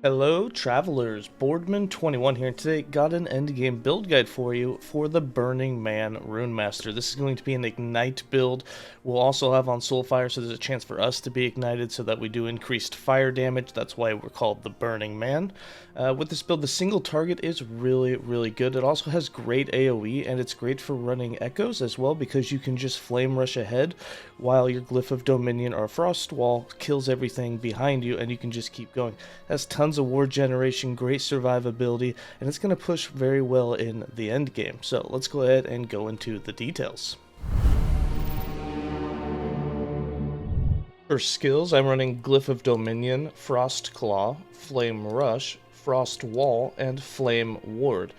Hello travelers, Boardman21 here, and today got an endgame build guide for you for the Burning Man Runemaster. This is going to be an Ignite build. We'll also have on Soulfire, so there's a chance for us to be ignited so that we do increased fire damage. That's why we're called the Burning Man. With this build, the single target is really good. It also has great AoE, and it's great for running echoes as well because you can just flame rush ahead while your Glyph of Dominion or Frost Wall kills everything behind you, and you can just keep going. It has tons of ward generation, great survivability, and it's going to push very well in the end game. So let's go ahead and go into the details. For skills, I'm running Glyph of Dominion, Frost Claw, Flame Rush, Frost Wall, and Flame Ward.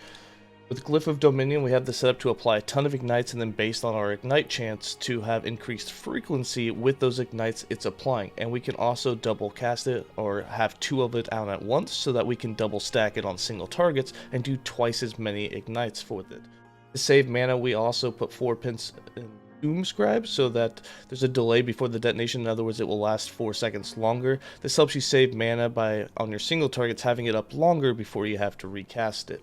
With Glyph of Dominion, we have the setup to apply a ton of ignites, and then based on our ignite chance to have increased frequency with those ignites it's applying. And we can also double cast it or have two of it out at once so that we can double stack it on single targets and do twice as many ignites for it. To save mana, we also put 4 pins in 𝐒𝐮𝐦𝐦𝐷𝐬 so that there's a delay before the detonation. In other words, it will last 4 seconds longer. This helps you save mana by, on your single targets, having it up longer before you have to recast it.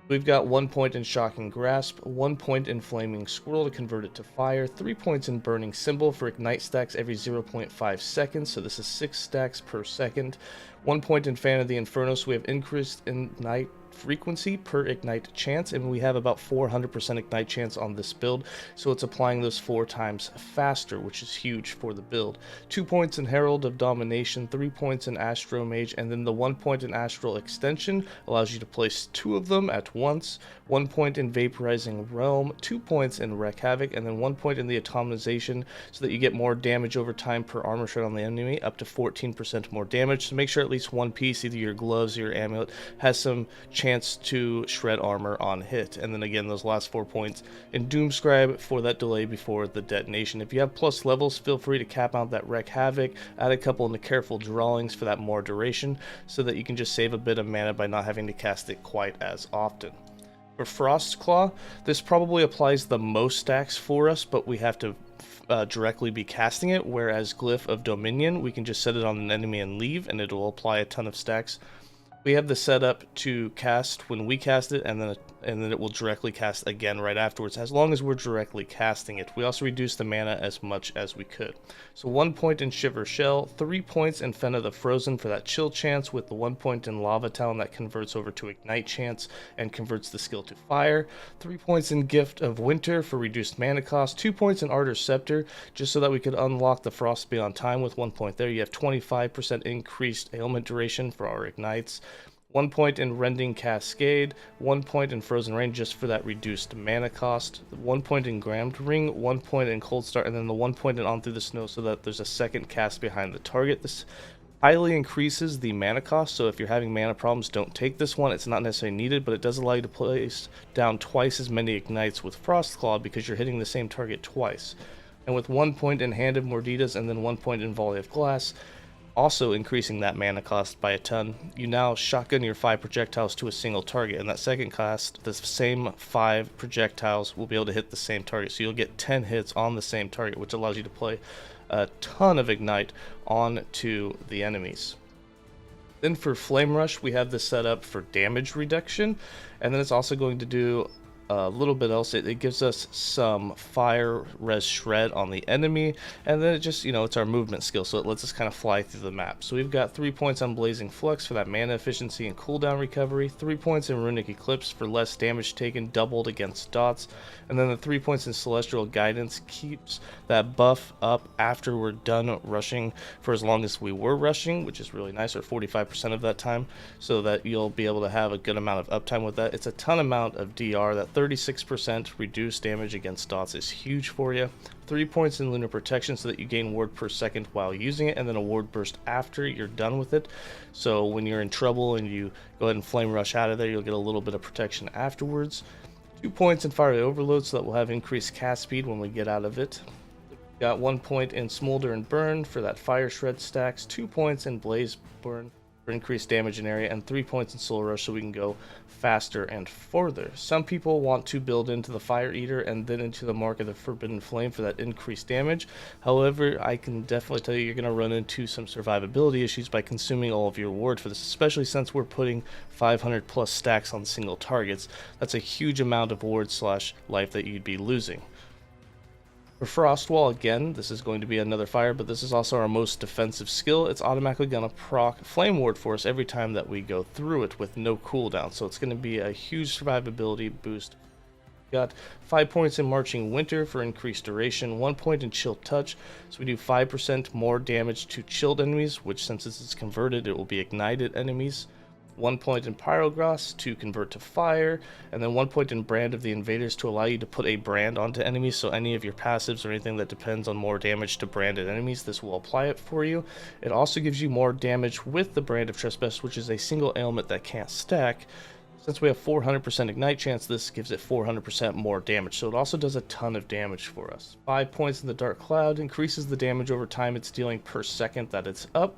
We've got 1 point in Shocking Grasp, 1 point in Flaming Squirrel to convert it to fire, 3 points in Burning Symbol for ignite stacks every 0.5 seconds, so this is 6 stacks per second, 1 point in Fan of the Inferno, so we have increased ignite frequency per ignite chance, and we have about 400% ignite chance on this build, so it's applying those 4 times faster, which is huge for the build. 2 points in Herald of Domination, 3 points in Astro Mage, and then the 1 point in Astral Extension allows you to place 2 of them at once, 1 point in Vaporizing Realm, 2 points in Wreak Havoc, and then 1 point in the Atomization so that you get more damage over time per armor shred on the enemy, up to 14% more damage. So make sure at least one piece, either your gloves or your amulet, has some chance to shred armor on hit. And then again, those last 4 points in Doomscribe for that delay before the detonation. If you have plus levels, feel free to cap out that Wreak Havoc, add a couple into Careful Drawings for that more duration so that you can just save a bit of mana by not having to cast it quite as often. For Frost Claw, this probably applies the most stacks for us, but we have to directly be casting it, whereas Glyph of Dominion, we can just set it on an enemy and leave, and it will apply a ton of stacks. We have the setup to cast when we cast it, and then it will directly cast again right afterwards, as long as we're directly casting it. We also reduce the mana as much as we could. So 1 point in Shiver Shell, 3 points in Fen of the Frozen for that chill chance, with the 1 point in Lava Talon that converts over to ignite chance and converts the skill to fire, 3 points in Gift of Winter for reduced mana cost, 2 points in Ardor Scepter just so that we could unlock the Frost Beyond Time with 1 point there. You have 25% increased ailment duration for our ignites. 1 point in Rending Cascade, 1 point in Frozen Rain just for that reduced mana cost, 1 point in Grammed Ring, 1 point in Cold Start, and then the 1 point in On Through the Snow so that there's a second cast behind the target. This highly increases the mana cost, so if you're having mana problems, don't take this one. It's not necessarily needed, but it does allow you to place down twice as many ignites with Frost Claw because you're hitting the same target twice. And with 1 point in Hand of Mordidas and then 1 point in Volley of Glass, also increasing that mana cost by a ton, you now shotgun your 5 projectiles to a single target. In that second cast, the same 5 projectiles will be able to hit the same target, so you'll get 10 hits on the same target, which allows you to play a ton of ignite onto the enemies. Then for Flame Rush, we have this set up for damage reduction, and then it's also going to do a little bit else. It gives us some fire res shred on the enemy, and then it just, it's our movement skill, so it lets us kind of fly through the map. So we've got 3 points on Blazing Flux for that mana efficiency and cooldown recovery, 3 points in Runic Eclipse for less damage taken doubled against dots, and then the 3 points in Celestial Guidance keeps that buff up after we're done rushing for as long as we were rushing, which is really nice, or 45% of that time, so that you'll be able to have a good amount of uptime with that. It's a ton amount of DR. That 36% reduced damage against dots is huge for you. 3 points in Lunar Protection so that you gain ward per second while using it, and then a ward burst after you're done with it. So when you're in trouble and you go ahead and flame rush out of there, you'll get a little bit of protection afterwards. 2 points in Fiery Overload so that we'll have increased cast speed when we get out of it. Got 1 point in Smolder and Burn for that fire shred stacks, 2 points in Blaze Burn for increased damage in area, and 3 points in Soul Rush so we can go faster and further. Some people want to build into the Fire Eater and then into the Mark of the Forbidden Flame for that increased damage. However, I can definitely tell you you're going to run into some survivability issues by consuming all of your ward for this, especially since we're putting 500 plus stacks on single targets. That's a huge amount of ward slash life that you'd be losing. For Frost Wall, again, this is going to be another fire, but this is also our most defensive skill. It's automatically going to proc Flame Ward for us every time that we go through it with no cooldown, so it's going to be a huge survivability boost. Got 5 points in Marching Winter for increased duration, 1 point in Chill Touch, so we do 5% more damage to chilled enemies, which since this is converted, it will be ignited enemies. 1 point in Pyrograss to convert to fire, and then 1 point in Brand of the Invaders to allow you to put a brand onto enemies, so any of your passives or anything that depends on more damage to branded enemies, this will apply it for you. It also gives you more damage with the Brand of Trespass, which is a single ailment that can't stack. Since we have 400% ignite chance, this gives it 400% more damage, so it also does a ton of damage for us. 5 points in the Dark Cloud increases the damage over time it's dealing per second that it's up.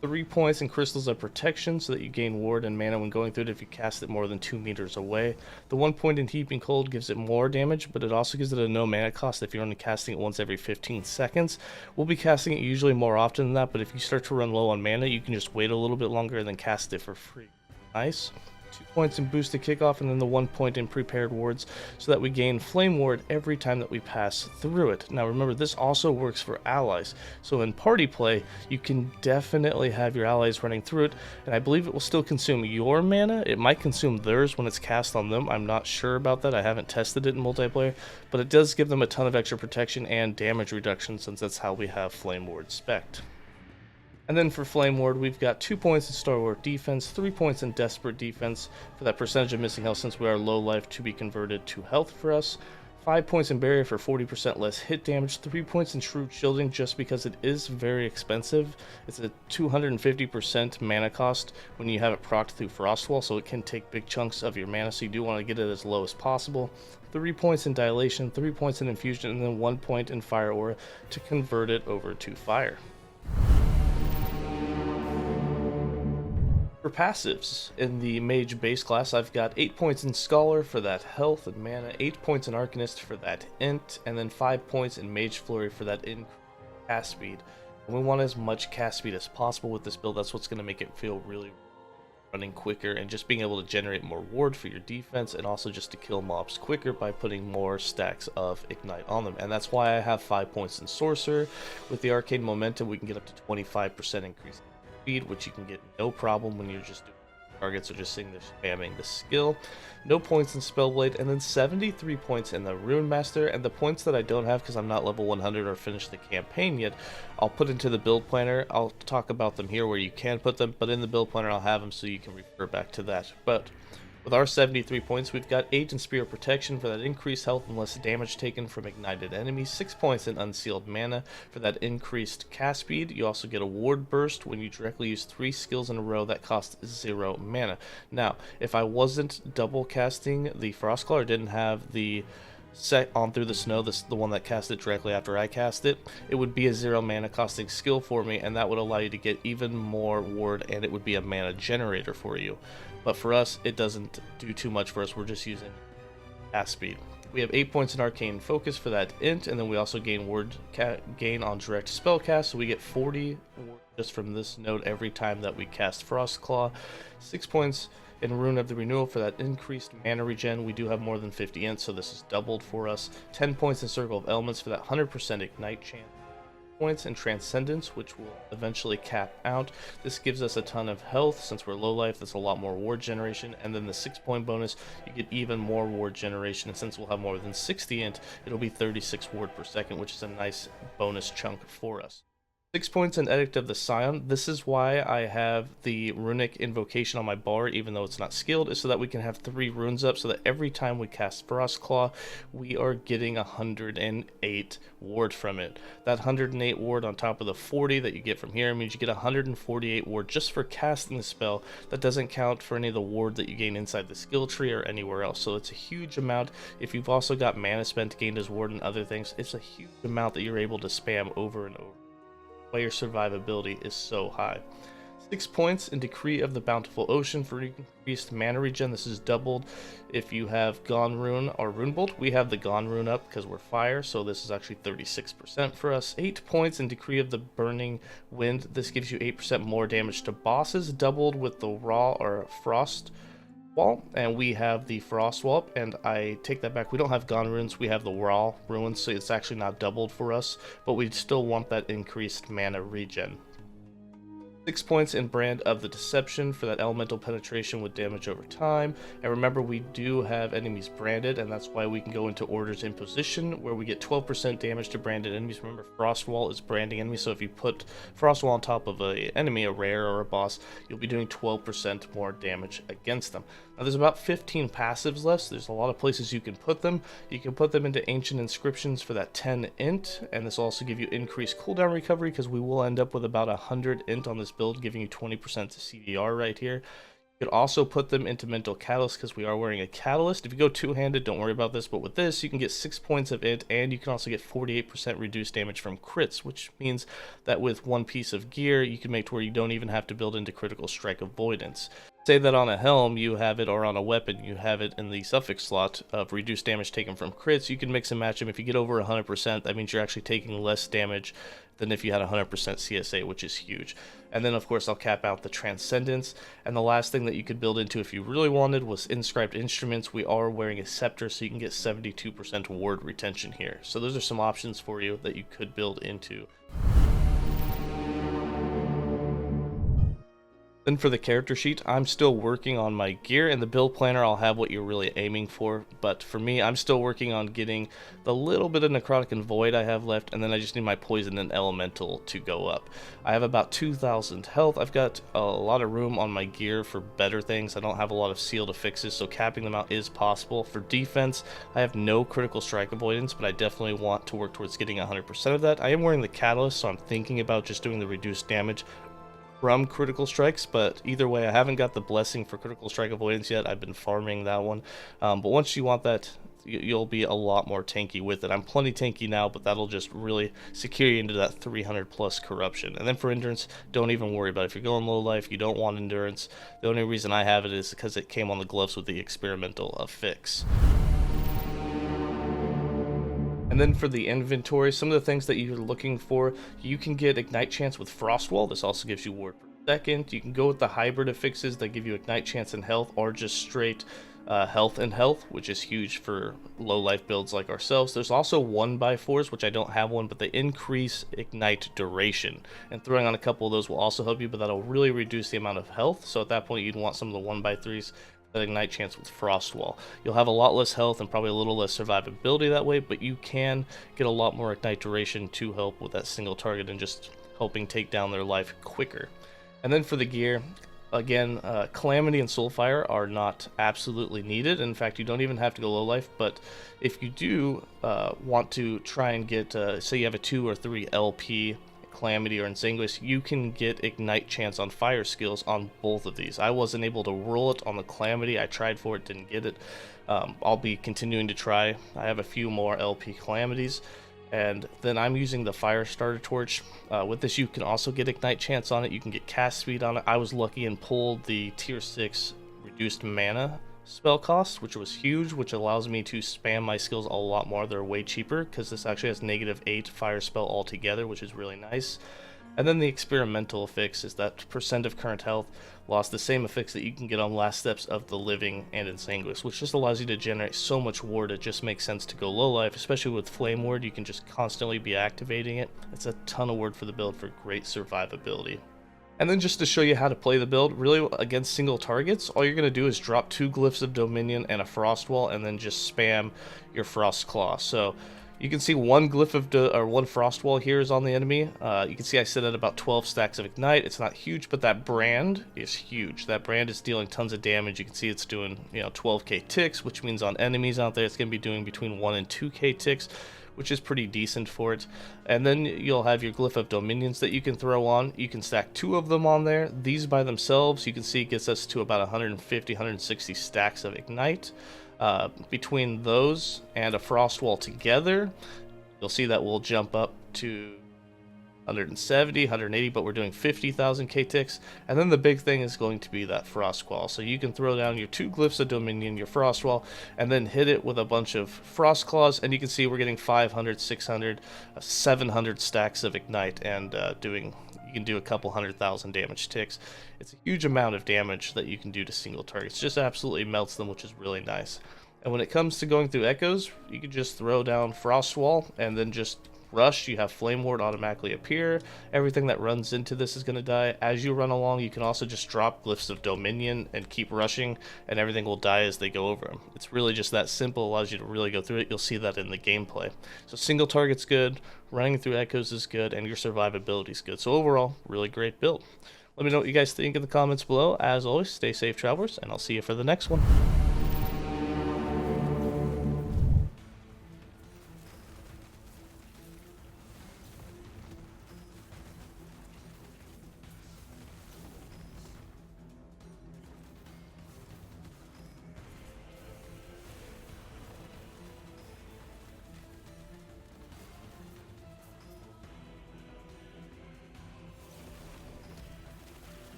3 points in Crystals of Protection so that you gain ward and mana when going through it if you cast it more than 2 meters away. The 1 point in Heaping Cold gives it more damage, but it also gives it a no mana cost if you're only casting it once every 15 seconds. We'll be casting it usually more often than that, but if you start to run low on mana, you can just wait a little bit longer and then cast it for free. Nice. 2 points in Boosted Kickoff, and then the 1 point in Prepared Wards so that we gain Flame Ward every time that we pass through it. Now remember, this also works for allies, so in party play you can definitely have your allies running through it, and I believe it will still consume your mana. It might consume theirs when it's cast on them. I'm not sure about that, I haven't tested it in multiplayer, but it does give them a ton of extra protection and damage reduction since that's how we have Flame Ward spec'd. And then for Flame Ward, we've got 2 points in Stalwart Defense, 3 points in Desperate Defense for that percentage of missing health since we are low life to be converted to health for us. 5 points in Barrier for 40% less hit damage, 3 points in Shrewd Shielding just because it is very expensive. It's a 250% mana cost when you have it procced through Frostwall, so it can take big chunks of your mana, so you do want to get it as low as possible. 3 points in Dilation, 3 points in Infusion, and then 1 point in Fire Aura to convert it over to fire. For passives, in the Mage base class, I've got 8 points in Scholar for that health and mana, 8 points in Arcanist for that int, and then 5 points in Mage Flurry for that increased cast speed. And we want as much cast speed as possible with this build. That's what's going to make it feel really running quicker and just being able to generate more ward for your defense, and also just to kill mobs quicker by putting more stacks of Ignite on them. And that's why I have 5 points in Sorcerer. With the Arcane Momentum, we can get up to 25% increase speed, which you can get no problem when you're just doing targets or just sitting there spamming the skill. No points in Spellblade, and then 73 points in the Runemaster. And the points that I don't have because I'm not level 100 or finished the campaign yet, I'll put into the build planner. I'll talk about them here where you can put them, but in the build planner I'll have them so you can refer back to that. But with our 73 points, we've got 8 in Spear Protection for that increased health and less damage taken from ignited enemies, 6 points in Unsealed Mana for that increased cast speed. You also get a Ward Burst when you directly use 3 skills in a row that cost 0 mana. Now, if I wasn't double casting the Frostclaw or didn't have the set on Through the Snow, the one that cast it directly after I cast it, it would be a 0 mana costing skill for me, and that would allow you to get even more ward, and it would be a mana generator for you. But for us, it doesn't do too much for us. We're just using cast speed. We have 8 points in Arcane Focus for that int, and then we also gain ward gain on direct spell cast, so we get 40 ward just from this node every time that we cast Frostclaw. 6 points in Rune of the Renewal for that increased mana regen. We do have more than 50 int, so this is doubled for us. 10 points in Circle of Elements for that 100% ignite chance. Points in Transcendence, which will eventually cap out. This gives us a ton of health. Since we're low life, that's a lot more ward generation. And then the 6-point bonus, you get even more ward generation. And since we'll have more than 60 int, it'll be 36 ward per second, which is a nice bonus chunk for us. 6 points in Edict of the Scion. This is why I have the Runic Invocation on my bar, even though it's not skilled, is so that we can have 3 runes up, so that every time we cast Frostclaw, we are getting 108 ward from it. That 108 ward on top of the 40 that you get from here means you get 148 ward just for casting the spell. That doesn't count for any of the ward that you gain inside the skill tree or anywhere else, so it's a huge amount. If you've also got mana spent gained as ward and other things, it's a huge amount that you're able to spam over and over. Why your survivability is so high. 6 points in Decree of the Bountiful Ocean for increased mana regen. This is doubled if you have Gone Rune or Rune Bolt. We have the Gone Rune up because we're fire, so this is actually 36% for us. 8 points in Decree of the Burning Wind. This gives you 8% more damage to bosses, doubled with the Raw or Frost Wall, and we have the Frost Wall, and I take that back. We don't have Gone Runes, we have the Raw Ruins, so it's actually not doubled for us, but we still want that increased mana regen. 6 points in Brand of the Deception for that elemental penetration with damage over time. And remember, we do have enemies branded, and that's why we can go into Order's Imposition, where we get 12% damage to branded enemies. Remember, Frost Wall is branding enemies, so if you put Frost Wall on top of an enemy, a rare or a boss, you'll be doing 12% more damage against them. Now, there's about 15 passives left, so there's a lot of places you can put them. You can put them into Ancient Inscriptions for that 10 int, and this will also give you increased cooldown recovery, because we will end up with about 100 int on this build, giving you 20% to CDR right here. You could also put them into Mental Catalyst, because we are wearing a Catalyst. If you go two-handed, don't worry about this, but with this, you can get 6 points of int, and you can also get 48% reduced damage from crits, which means that with one piece of gear, you can make to where you don't even have to build into Critical Strike Avoidance. Say that on a helm you have it, or on a weapon you have it in the suffix slot of reduced damage taken from crits. You can mix and match them. If you get over 100%, that means you're actually taking less damage than if you had 100% CSA, which is huge. And then, of course, I'll cap out the Transcendence. And the last thing that you could build into if you really wanted was Inscribed Instruments. We are wearing a Scepter, so you can get 72% ward retention here. So those are some options for you that you could build into. Then for the character sheet, I'm still working on my gear. In the build planner, I'll have what you're really aiming for. But for me, I'm still working on getting the little bit of Necrotic and Void I have left, and then I just need my Poison and Elemental to go up. I have about 2,000 health. I've got a lot of room on my gear for better things. I don't have a lot of sealed affixes, so capping them out is possible. For defense, I have no Critical Strike Avoidance, but I definitely want to work towards getting 100% of that. I am wearing the Catalyst, so I'm thinking about just doing the reduced damage from critical strikes, but either way, I haven't got the blessing for critical strike avoidance yet. I've been farming that one, but once you want that, you'll be a lot more tanky with it. I'm plenty tanky now, but that'll just really secure you into that 300 plus corruption. And then for endurance, don't even worry about it. If you're going low life, you don't want endurance. The only reason I have it is because it came on the gloves with the experimental affix. And then for the inventory, some of the things that you're looking for, you can get Ignite Chance with Frost Wall. This also gives you ward per second. You can go with the hybrid affixes that give you Ignite Chance and health, or just straight health and health, which is huge for low life builds like ourselves. There's also 1x4s, which I don't have one, but they increase Ignite duration. And throwing on a couple of those will also help you, but that'll really reduce the amount of health. So at that point, you'd want some of the 1x3s. That Ignite Chance with Frost Wall. You'll have a lot less health and probably a little less survivability that way, but you can get a lot more Ignite duration to help with that single target and just helping take down their life quicker. And then for the gear, again, Calamity and Soulfire are not absolutely needed. In fact, you don't even have to go low life, but if you do want to try and get, say you have a 2 or 3 LP Calamity or 𝐒𝐮𝐦𝐦𝐽, you can get Ignite Chance on fire skills on both of these. I wasn't able to roll it on the Calamity. I tried for it, didn't get it. I'll be continuing to try. I have a few more LP Calamities, and then I'm using the Fire Starter Torch. With this, you can also get Ignite Chance on it. You can get cast speed on it. I was lucky and pulled the tier 6 reduced mana spell cost, which was huge, which allows me to spam my skills a lot more. They're way cheaper because this actually has -8 fire spell altogether, which is really nice. And then the experimental affix is that % of current health lost, the same affix that you can get on Last Steps of the Living and 𝐒𝐮𝐦𝐽, which just allows you to generate so much ward. It just makes sense to go low life, especially with Flame Ward. You can just constantly be activating it. It's a ton of ward for the build for great survivability. And then just to show you how to play the build, really against single targets, all you're going to do is drop 2 Glyphs of Dominion and a Frost Wall, and then just spam your Frost Claw. So you can see one Glyph of one Frost Wall here is on the enemy. You can see I sit at about 12 stacks of Ignite. It's not huge, but that brand is huge. That brand is dealing tons of damage. You can see it's doing 12k ticks, which means on enemies out there, it's going to be doing between 1 and 2k ticks, which is pretty decent for it. And then you'll have your Glyph of Dominions that you can throw on. You can stack 2 of them on there. These by themselves, you can see, gets us to about 150, 160 stacks of Ignite. Between those and a Frost Wall together, you'll see that we'll jump up to 170, 180, but we're doing 50,000 K ticks. And then the big thing is going to be that Frost Qual. So you can throw down your 2 Glyphs of Dominion, your Frost Wall, and then hit it with a bunch of Frost Claws, and you can see we're getting 500, 600, 700 stacks of Ignite, and you can do a couple 100,000 damage ticks. It's a huge amount of damage that you can do to single targets. Just absolutely melts them, which is really nice. And when it comes to going through echoes, you can just throw down Frost Wall and then just rush. You have Flame Ward automatically appear. Everything that runs into this is going to die. As you run along, you can also just drop Glyphs of Dominion and keep rushing, and everything will die as they go over them. It's really just that simple. Allows you to really go through it. You'll see that in the gameplay. So single target's good, running through echoes is good, and your survivability is good. So overall, really great build. Let me know what you guys think in the comments below. As always, stay safe, travelers, and I'll see you for the next one.